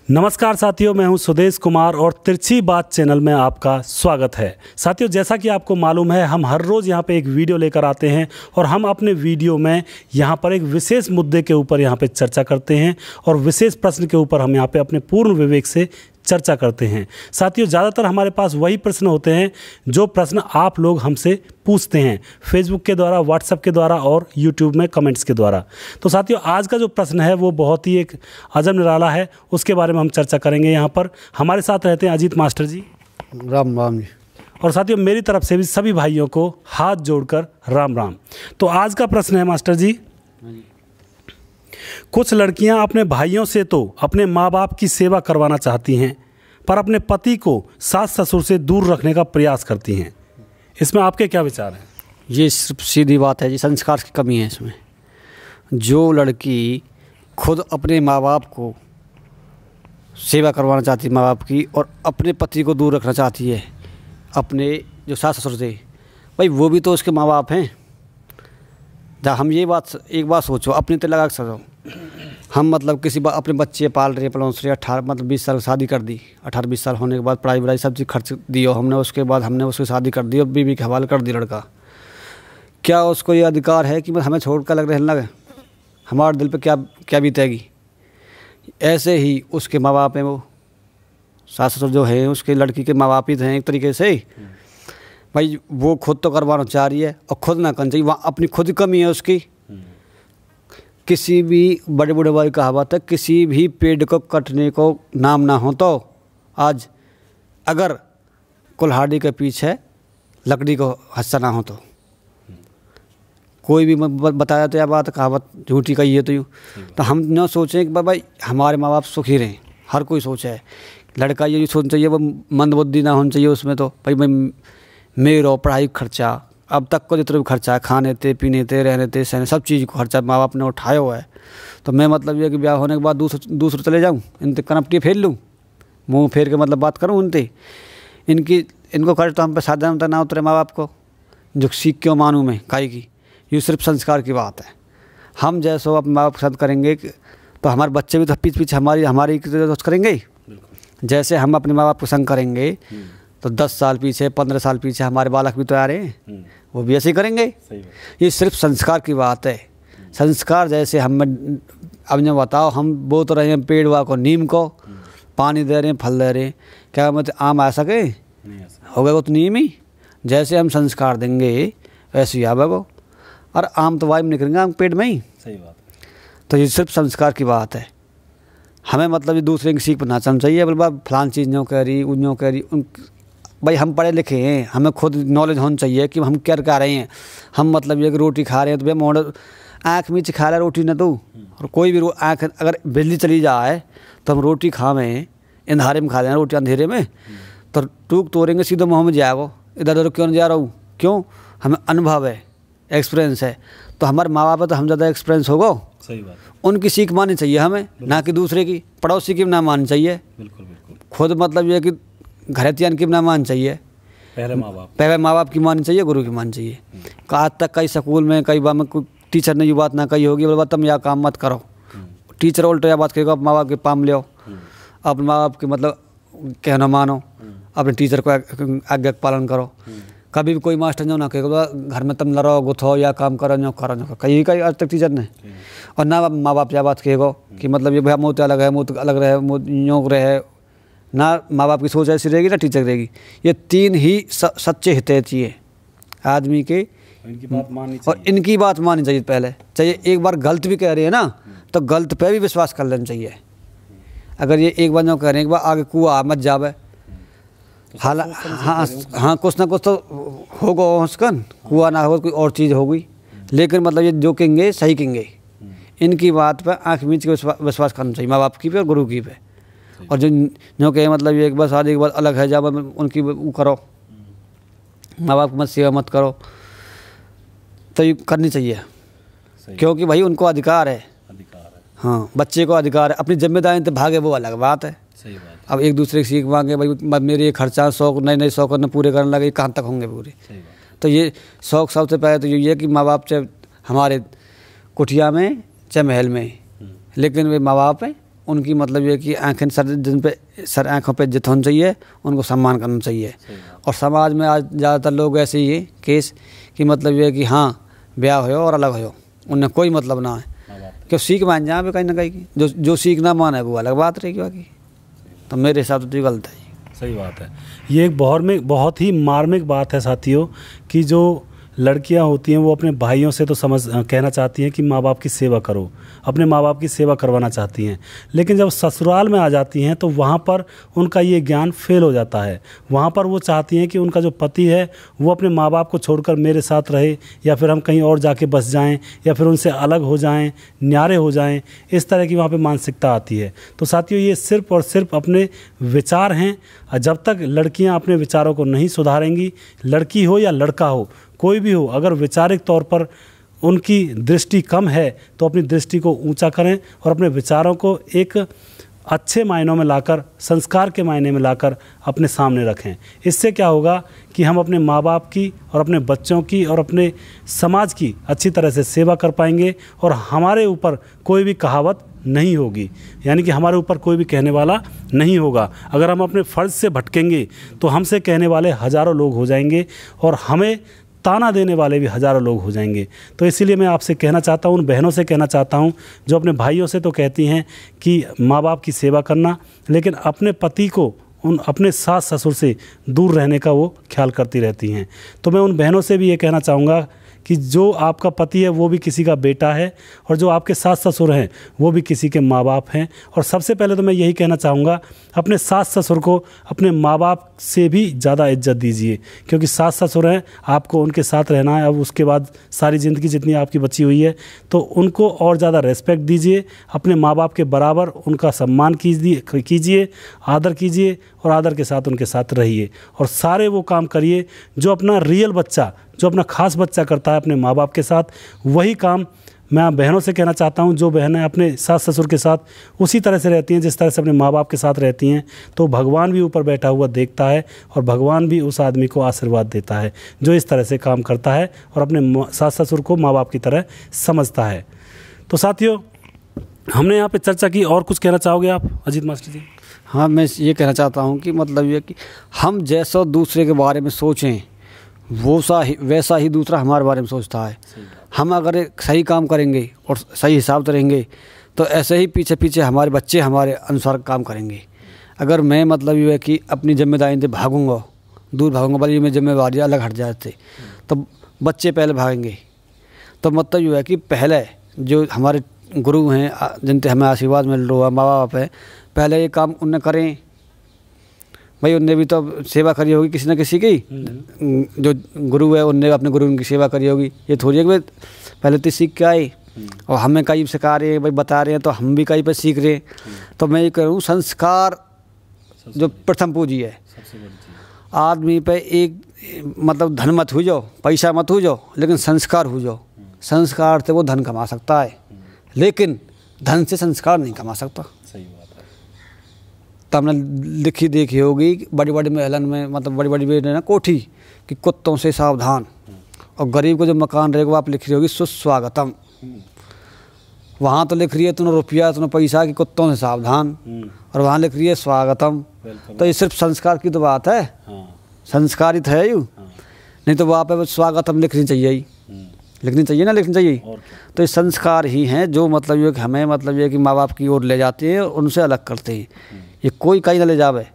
नमस्कार साथियों, मैं हूं सुदेश कुमार और तिरछी बात चैनल में आपका स्वागत है। साथियों, जैसा कि आपको मालूम है, हम हर रोज़ यहां पे एक वीडियो लेकर आते हैं और हम अपने वीडियो में यहां पर एक विशेष मुद्दे के ऊपर यहां पे चर्चा करते हैं और विशेष प्रश्न के ऊपर हम यहां पे अपने पूर्ण विवेक से चर्चा करते हैं। साथियों, ज़्यादातर हमारे पास वही प्रश्न होते हैं जो प्रश्न आप लोग हमसे पूछते हैं फेसबुक के द्वारा, व्हाट्सएप के द्वारा और यूट्यूब में कमेंट्स के द्वारा। तो साथियों, आज का जो प्रश्न है वो बहुत ही एक अजब निराला है, उसके बारे में हम चर्चा करेंगे। यहाँ पर हमारे साथ रहते हैं अजीत मास्टर जी। राम राम जी। और साथियों, मेरी तरफ से भी सभी भाइयों को हाथ जोड़कर राम राम। तो आज का प्रश्न है मास्टर जी, कुछ लड़कियां अपने भाइयों से तो अपने माँ बाप की सेवा करवाना चाहती हैं, पर अपने पति को सास ससुर से दूर रखने का प्रयास करती हैं। इसमें आपके क्या विचार हैं? ये सिर्फ सीधी बात है जी, संस्कार की कमी है इसमें। जो लड़की खुद अपने माँ बाप को सेवा करवाना चाहती है माँ बाप की, और अपने पति को दूर रखना चाहती है अपने जो सास ससुर से, भाई वो भी तो उसके माँ बाप हैं। जब हम ये बात एक बात सोचो, अपने ते लगा सको, हम मतलब किसी अपने बच्चे पाल रहे पलोस रहे, 20 साल शादी कर दी, 18-20 साल होने के बाद पढ़ाई वढ़ाई सब चीज़ खर्च दियो हमने, उसके बाद हमने उसकी शादी कर दी और बीवी के हवाले कर दी लड़का। क्या उसको ये अधिकार है कि हमें छोड़ कर रहने लगे? हमारे दिल पे क्या बीतेगी? ऐसे ही उसके माँ बाप हैं, वो सास ससुर जो है उसके लड़की के माँ बाप ही हैं एक तरीके से। भाई वो खुद तो करवाना चाह रही है और खुद ना करना चाहिए, वहाँ अपनी खुद कमी है उसकी। किसी भी बड़े बूढ़े वाली कहावत है, किसी भी पेड़ को कटने को नाम ना हो तो आज अगर कुल्हाड़ी के पीछे लकड़ी को हंसा ना हो तो कोई भी बताया तो यह बात कहावत झूठी कही है तो यूँ तो हम न सोचें कि भाई हमारे माँ बाप सुखी रहें। हर कोई सोच है, लड़का ये सोचना चाहिए, वो मंदबुद्धि ना होनी चाहिए उसमें। तो भाई मेरा पढ़ाई खर्चा अब तक को जितना भी खर्चा है, खाने थे, पीने थे, रहने थे, सहने, सब चीज़ को खर्चा माँ बाप ने उठाया हुआ है। तो मैं मतलब ये कि ब्याह होने के बाद दूसरे चले जाऊँ, इनते कनपटी फेर लूँ, मुँह फेर के मतलब बात करूँ उनते, इनको खर्च तो हम पे साधा ना उतरे माँ बाप को, जो सीख क्यों मानूँ मैं काई की। ये सिर्फ संस्कार की बात है। हम जैसे अपने माँ बाप पसंद करेंगे तो हमारे बच्चे भी तो पीछे हमारी करेंगे। जैसे हम अपने माँ बाप पसंद करेंगे तो 10 साल पीछे, 15 साल पीछे हमारे बालक भी तो आ रहे हैं, वो भी ऐसे ही करेंगे। ये सिर्फ संस्कार की बात है। संस्कार जैसे हम अब जो बताओ, हम बो तो रहे हैं पेड़ वा को, नीम को पानी दे रहे हैं, फल दे रहे हैं, क्या मतलब आम आ सके? हो गए वो तो नीम ही। जैसे हम संस्कार देंगे वैसे ही आवे वो, और आम तो वायु में निकलेंगे, आम पेड़ में ही। सही बात। तो ये सिर्फ संस्कार की बात है। हमें मतलब ये दूसरे की सीख पर नाचना चाहिए, बोल फलान चीज़ नो कह रही, उन कह रही। भाई हम पढ़े लिखे हैं, हमें खुद नॉलेज होनी चाहिए कि हम क्या कर रहे हैं। हम मतलब ये कि रोटी खा रहे हैं तो भैया मोड़ आँख मीच खा रहा रोटी न तो, और कोई भी आँख अगर बिजली चली जाए तो हम रोटी खावें अंधेरे में खा रहे हैं, रोटी अंधेरे में तो टूक तोड़ेंगे सीधे मुँह में जाएगा, इधर उधर क्यों नहीं जा रहा हूँ? क्यों? हमें अनुभव है, एक्सपीरियंस है। तो हमारे माँ बाप है तो हम ज़्यादा एक्सपीरियंस होगा। सही बात। उनकी सीख माननी चाहिए हमें, ना कि दूसरे की, पड़ोसी की ना माननी चाहिए। बिल्कुल बिल्कुल। खुद मतलब ये कि घरेतियान की ना माननी चाहिए, पहले माँ बाप की माननी चाहिए, गुरु की माननी चाहिए। आज तक कई स्कूल में कई बार में कोई टीचर ने ये बात ना कही होगी, बोले तुम यह काम मत करो। टीचर उल्टा यह बात कहेगा, माँ बाप के पाम ले, अपने माँ बाप के मतलब कहना मानो, अपने टीचर को आज्ञा पालन करो। कभी भी कोई मास्टर जो ना कहेगा घर में तुम लड़ो गुथो या काम करो जो करो, कहीं आज तक टीचर ने। और ना माँ बाप यह बात कहेगा कि मतलब ये भैया मुँह अलग है, मुँह अलग रहे, यूँ रहे ना। माँ बाप की सोच ऐसी रहेगी ना टीचर रहेगी। ये तीन ही सच्चे हितैषी है आदमी के, इनकी बात माननी चाहिए। और इनकी बात माननी चाहिए पहले। चाहिए एक बार गलत भी कह रही है ना तो गलत पे भी विश्वास कर लेना चाहिए। अगर ये एक बार जो कह रहे हैं एक बार आगे कुआ मत जावे, हाँ कुछ ना कुछ तो होगा उसकन, कुआ ना होगा कोई और चीज़ होगी, लेकिन मतलब ये जो कहेंगे सही कहेंगे। इनकी बात पर आँख मीच के विश्वास करना चाहिए, माँ बाप की पे और गुरु की पे। और जो कहे मतलब एक बार शादी के बाद अलग है, जब उनकी वो करो, माँ बाप की मत सेवा मत करो, तो ये करनी चाहिए। क्योंकि भाई उनको अधिकार है। हाँ, बच्चे को अधिकार है, अपनी जिम्मेदारी तो भागे वो अलग बात है। सही बात। अब एक दूसरे की सीख मांगे, भाई मेरे खर्चा शौक नए शौक करने पूरे करने लगे, कहाँ तक होंगे पूरे? तो ये शौक सबसे पहले तो ये है कि माँ बाप चाहे हमारे कुटिया में चाहे महल में, लेकिन वे माँ बाप हैं उनकी मतलब ये कि आँखें सर आँखों पे इज्जत होनी चाहिए, उनको सम्मान करना चाहिए। और समाज में आज ज़्यादातर लोग ऐसे ही है केस कि मतलब ये कि हाँ ब्याह हो और अलग हो, उन्हें कोई मतलब ना है कि सीख मान जाए कहीं ना कहीं की, जो सीख ना माने वो अलग बात रहेगी बाकी। तो मेरे हिसाब से तो गलत है। सही बात है। ये एक बहुत ही मार्मिक बात है साथियों कि जो लड़कियां होती हैं वो अपने भाइयों से तो कहना चाहती हैं कि माँ बाप की सेवा करो, अपने माँ बाप की सेवा करवाना चाहती हैं, लेकिन जब ससुराल में आ जाती हैं तो वहाँ पर उनका ये ज्ञान फेल हो जाता है। वहाँ पर वो चाहती हैं कि उनका जो पति है वो अपने माँ बाप को छोड़कर मेरे साथ रहे, या फिर हम कहीं और जाके बस जाएं, या फिर उनसे अलग हो जाएं, न्यारे हो जाएं। इस तरह की वहाँ पे मानसिकता आती है। तो साथियों ये सिर्फ़ और सिर्फ अपने विचार हैं। जब तक लड़कियाँ अपने विचारों को नहीं सुधारेंगी, लड़की हो या लड़का हो, कोई भी हो, अगर वैचारिक तौर पर उनकी दृष्टि कम है तो अपनी दृष्टि को ऊंचा करें और अपने विचारों को एक अच्छे मायनों में लाकर, संस्कार के मायने में लाकर अपने सामने रखें। इससे क्या होगा कि हम अपने माँ बाप की और अपने बच्चों की और अपने समाज की अच्छी तरह से सेवा कर पाएंगे और हमारे ऊपर कोई भी कहावत नहीं होगी, यानी कि हमारे ऊपर कोई भी कहने वाला नहीं होगा। अगर हम अपने फ़र्ज़ से भटकेंगे तो हमसे कहने वाले हज़ारों लोग हो जाएंगे और हमें ताना देने वाले भी हज़ारों लोग हो जाएंगे। तो इसीलिए मैं आपसे कहना चाहता हूँ, उन बहनों से कहना चाहता हूँ जो अपने भाइयों से तो कहती हैं कि माँ बाप की सेवा करना, लेकिन अपने पति को अपने सास ससुर से दूर रहने का वो ख्याल करती रहती हैं। तो मैं उन बहनों से भी ये कहना चाहूँगा कि जो आपका पति है वो भी किसी का बेटा है और जो आपके सास ससुर हैं वो भी किसी के माँ बाप हैं। और सबसे पहले तो मैं यही कहना चाहूँगा, अपने सास ससुर को अपने माँ बाप से भी ज़्यादा इज्जत दीजिए, क्योंकि सास ससुर हैं, आपको उनके साथ रहना है। अब उसके बाद सारी ज़िंदगी जितनी आपकी बची हुई है तो उनको और ज़्यादा रेस्पेक्ट दीजिए, अपने माँ बाप के बराबर उनका सम्मान कीजिए, आदर कीजिए और आदर के साथ उनके साथ रहिए। और सारे वो काम करिए जो अपना रियल बच्चा, जो अपना ख़ास बच्चा करता है अपने माँ बाप के साथ, वही काम मैं बहनों से कहना चाहता हूँ। जो बहनें अपने सास ससुर के साथ उसी तरह से रहती हैं जिस तरह से अपने माँ बाप के साथ रहती हैं, तो भगवान भी ऊपर बैठा हुआ देखता है और भगवान भी उस आदमी को आशीर्वाद देता है जो इस तरह से काम करता है और अपने सास ससुर को माँ बाप की तरह समझता है। तो साथियों, हमने यहाँ पर चर्चा की। और कुछ कहना चाहोगे आप अजीत मास्टर जी? हाँ, मैं ये कहना चाहता हूँ कि मतलब ये कि हम जैसा दूसरे के बारे में सोचें वैसा ही दूसरा हमारे बारे में सोचता है। हम अगर एक सही काम करेंगे और सही हिसाब से रहेंगे तो ऐसे ही पीछे पीछे हमारे बच्चे हमारे अनुसार काम करेंगे। अगर मैं मतलब ये है कि अपनी जिम्मेदारी से दूर भागूंगा, बल्कि मेरी जिम्मेदारी अलग हट जाते तो बच्चे पहले भागेंगे। तो मतलब ये है कि पहले जो हमारे गुरु हैं जिनसे हमें आशीर्वाद मिल रहा है, माँ बाप है, पहले ये काम उन्हें करें। भाई उनने भी तो सेवा करी होगी किसी न किसी की, जो गुरु है उनने अपने गुरु उनकी सेवा करी होगी। ये थोड़ी है कि भाई पहले तो सीख के आए और हमें कहीं सिखा रहे हैं, भाई बता रहे हैं तो हम भी कहीं पर सीख रहे हैं। तो मैं ये कहूँ संस्कार जो प्रथम पूंजी है आदमी पे, एक मतलब धन मत हो जाओ, पैसा मत हो जाओ, लेकिन संस्कार हो जाओ। संस्कार से वो धन कमा सकता है, लेकिन धन से संस्कार नहीं कमा सकता। सही बात है। तो हमने लिखी देखी होगी बड़ी बड़ी महलन में, मतलब बड़ी बड़ी ना कोठी कि कुत्तों से सावधान, और गरीब को जो मकान रहेगा वो आप लिख रही होगी सुस्वागतम। वहाँ तो लिख रही है तुमने रुपया तुमने पैसा कि कुत्तों से सावधान, और वहाँ लिख रही है स्वागतम। तो ये सिर्फ संस्कार की तो बात है। संस्कारित है यू, नहीं तो वहाँ पे स्वागतम लिखनी चाहिए, लिखनी चाहिए ना, लिखनी चाहिए। तो ये संस्कार ही हैं जो मतलब ये कि हमें मतलब ये कि माँ बाप की ओर ले जाते हैं, उनसे अलग करते हैं। ये कोई कहीं ना ले जावे।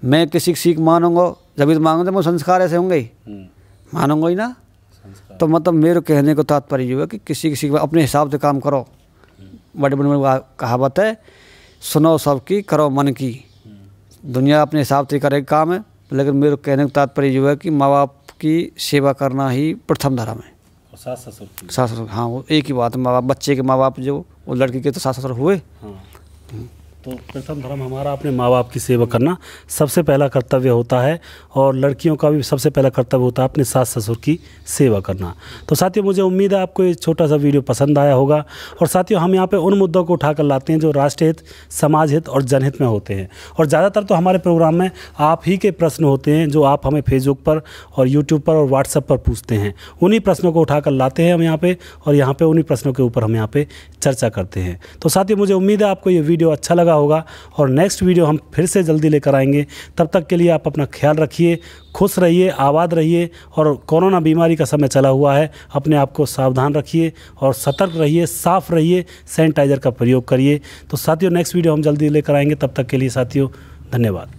मैं किसी की सीख मानूंगा जब तो मांगूंगा, वो संस्कार ऐसे होंगे, मानूंगा ही ना। तो मतलब मेरे कहने को तात्पर्य ये है कि किसी अपने हिसाब से काम करो। बड़े बड़े कहावत है, सुनो सबकी करो मन की। दुनिया अपने हिसाब से करे काम है, लेकिन मेरे कहने का तात्पर्य ये है कि माँ बाप की सेवा करना ही प्रथम धर्म है। सास ससुर, हाँ, वो एक ही बात है। माँ बाप, बच्चे के माँ बाप जो वो लड़की के तो सास ससुर हुए। तो प्रथम धर्म हमारा अपने माँ बाप की सेवा करना सबसे पहला कर्तव्य होता है, और लड़कियों का भी सबसे पहला कर्तव्य होता है अपने सास ससुर की सेवा करना। तो साथियों, मुझे उम्मीद है आपको ये छोटा सा वीडियो पसंद आया होगा। और साथियों, हम यहाँ पे उन मुद्दों को उठाकर लाते हैं जो राष्ट्र हित, समाज हित और जनहित में होते हैं। और ज़्यादातर तो हमारे प्रोग्राम में आप ही के प्रश्न होते हैं जो आप हमें फेसबुक पर और यूट्यूब पर और व्हाट्सएप पर पूछते हैं। उन्हीं प्रश्नों को उठाकर लाते हैं हम यहाँ पे, और यहाँ पे उन्हीं प्रश्नों के ऊपर हम यहाँ पे चर्चा करते हैं। तो साथियों, मुझे उम्मीद है आपको ये वीडियो अच्छा लगा होगा, और नेक्स्ट वीडियो हम फिर से जल्दी लेकर आएंगे। तब तक के लिए आप अपना ख्याल रखिए, खुश रहिए, आबाद रहिए, और कोरोना बीमारी का समय चला हुआ है, अपने आप को सावधान रखिए और सतर्क रहिए, साफ़ रहिए, सैनिटाइज़र का प्रयोग करिए। तो साथियों, नेक्स्ट वीडियो हम जल्दी लेकर आएंगे। तब तक के लिए साथियों, धन्यवाद।